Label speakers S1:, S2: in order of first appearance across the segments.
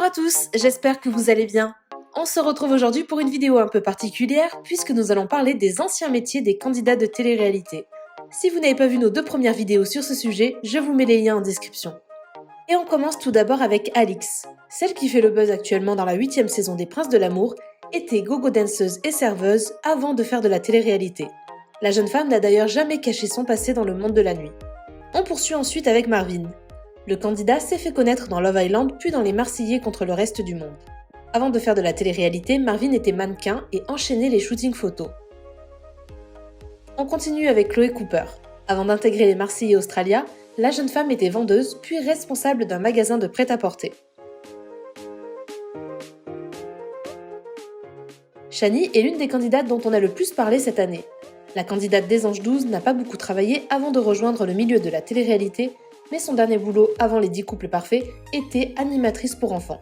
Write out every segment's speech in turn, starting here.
S1: à tous, j'espère que vous allez bien. On se retrouve aujourd'hui pour une vidéo un peu particulière puisque nous allons parler des anciens métiers des candidats de télé-réalité. Si vous n'avez pas vu nos 2 premières vidéos sur ce sujet, je vous mets les liens en description. Et on commence tout d'abord avec Alix. Celle qui fait le buzz actuellement dans la 8e saison des Princes de l'amour était gogo danseuse et serveuse avant de faire de la télé-réalité. La jeune femme n'a d'ailleurs jamais caché son passé dans le monde de la nuit. On poursuit ensuite avec Marvin. Le candidat s'est fait connaître dans Love Island puis dans Les Marseillais contre le reste du monde. Avant de faire de la télé-réalité, Marvin était mannequin et enchaînait les shootings photos. On continue avec Chloé Cooper. Avant d'intégrer Les Marseillais Australia, la jeune femme était vendeuse puis responsable d'un magasin de prêt-à-porter. Shani est l'une des candidates dont on a le plus parlé cette année. La candidate des Anges 12 n'a pas beaucoup travaillé avant de rejoindre le milieu de la télé-réalité, mais son dernier boulot avant les 10 couples parfaits était animatrice pour enfants.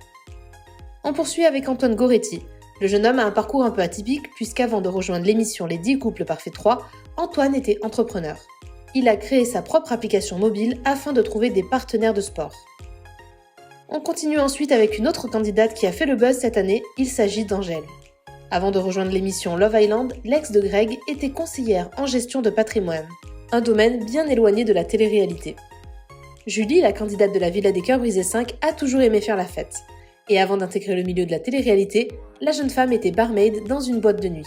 S1: On poursuit avec Antoine Goretti. Le jeune homme a un parcours un peu atypique puisqu'avant de rejoindre l'émission Les 10 couples parfaits 3, Antoine était entrepreneur. Il a créé sa propre application mobile afin de trouver des partenaires de sport. On continue ensuite avec une autre candidate qui a fait le buzz cette année, il s'agit d'Angèle. Avant de rejoindre l'émission Love Island, l'ex de Greg était conseillère en gestion de patrimoine, un domaine bien éloigné de la télé-réalité. Julie, la candidate de la Villa des Cœurs Brisés 5, a toujours aimé faire la fête. Et avant d'intégrer le milieu de la télé-réalité, la jeune femme était barmaid dans une boîte de nuit.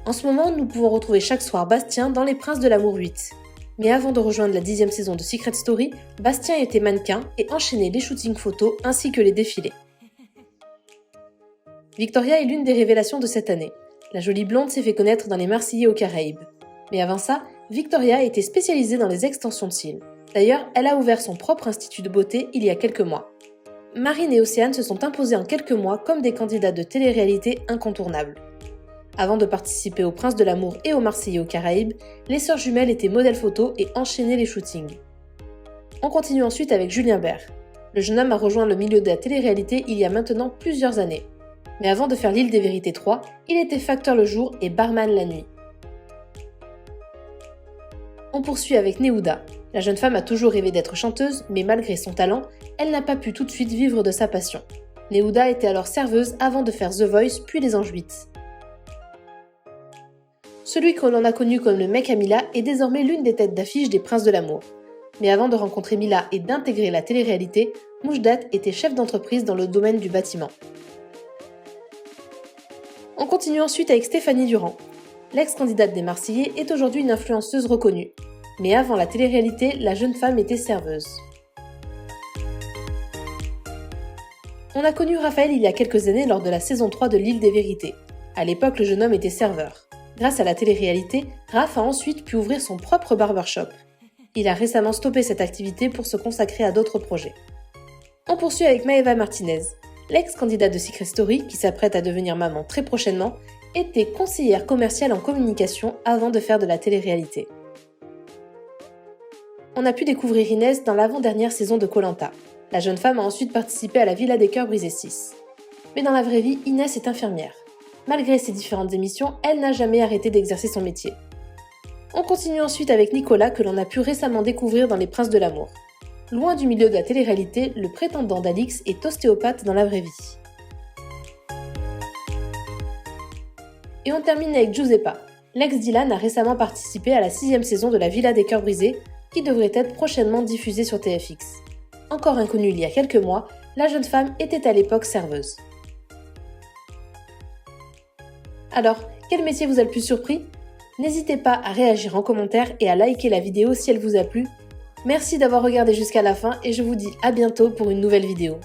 S1: En ce moment, nous pouvons retrouver chaque soir Bastien dans Les Princes de l'amour 8. Mais avant de rejoindre la 10e saison de Secret Story, Bastien était mannequin et enchaînait les shootings photos ainsi que les défilés. Victoria est l'une des révélations de cette année. La jolie blonde s'est fait connaître dans Les Marseillais aux Caraïbes. Mais avant ça, Victoria était spécialisée dans les extensions de cils. D'ailleurs, elle a ouvert son propre institut de beauté il y a quelques mois. Marine et Océane se sont imposées en quelques mois comme des candidats de télé-réalité incontournables. Avant de participer aux Princes de l'amour et aux Marseillais aux Caraïbes, les sœurs jumelles étaient modèles photos et enchaînaient les shootings. On continue ensuite avec Julien Bert. Le jeune homme a rejoint le milieu de la télé-réalité il y a maintenant plusieurs années. Mais avant de faire l'île des vérités 3, il était facteur le jour et barman la nuit. On poursuit avec Nehuda. La jeune femme a toujours rêvé d'être chanteuse, mais malgré son talent, elle n'a pas pu tout de suite vivre de sa passion. Nehuda était alors serveuse avant de faire The Voice puis Les Anges 8. Celui que l'on a connu comme le mec à Mila est désormais l'une des têtes d'affiche des Princes de l'amour. Mais avant de rencontrer Mila et d'intégrer la télé-réalité, Moujdat était chef d'entreprise dans le domaine du bâtiment. On continue ensuite avec Stéphanie Durand. L'ex-candidate des Marseillais est aujourd'hui une influenceuse reconnue. Mais avant la télé-réalité, la jeune femme était serveuse. On a connu Raphaël il y a quelques années lors de la saison 3 de l'île des vérités. À l'époque, le jeune homme était serveur. Grâce à la télé-réalité, Raph a ensuite pu ouvrir son propre barbershop. Il a récemment stoppé cette activité pour se consacrer à d'autres projets. On poursuit avec Maëva Martinez. L'ex-candidate de Secret Story, qui s'apprête à devenir maman très prochainement, était conseillère commerciale en communication avant de faire de la télé-réalité. On a pu découvrir Inès dans l'avant-dernière saison de Koh-Lanta. La jeune femme a ensuite participé à la Villa des Cœurs Brisés 6. Mais dans la vraie vie, Inès est infirmière. Malgré ses différentes émissions, elle n'a jamais arrêté d'exercer son métier. On continue ensuite avec Nicolas que l'on a pu récemment découvrir dans Les Princes de l'amour. Loin du milieu de la télé-réalité, le prétendant d'Alix est ostéopathe dans la vraie vie. Et on termine avec Giuseppa. L'ex Dylan a récemment participé à la 6e saison de la Villa des Cœurs Brisés, qui devrait être prochainement diffusée sur TFX. Encore inconnue il y a quelques mois, la jeune femme était à l'époque serveuse. Alors, quel métier vous a le plus surpris ? N'hésitez pas à réagir en commentaire et à liker la vidéo si elle vous a plu. Merci d'avoir regardé jusqu'à la fin et je vous dis à bientôt pour une nouvelle vidéo.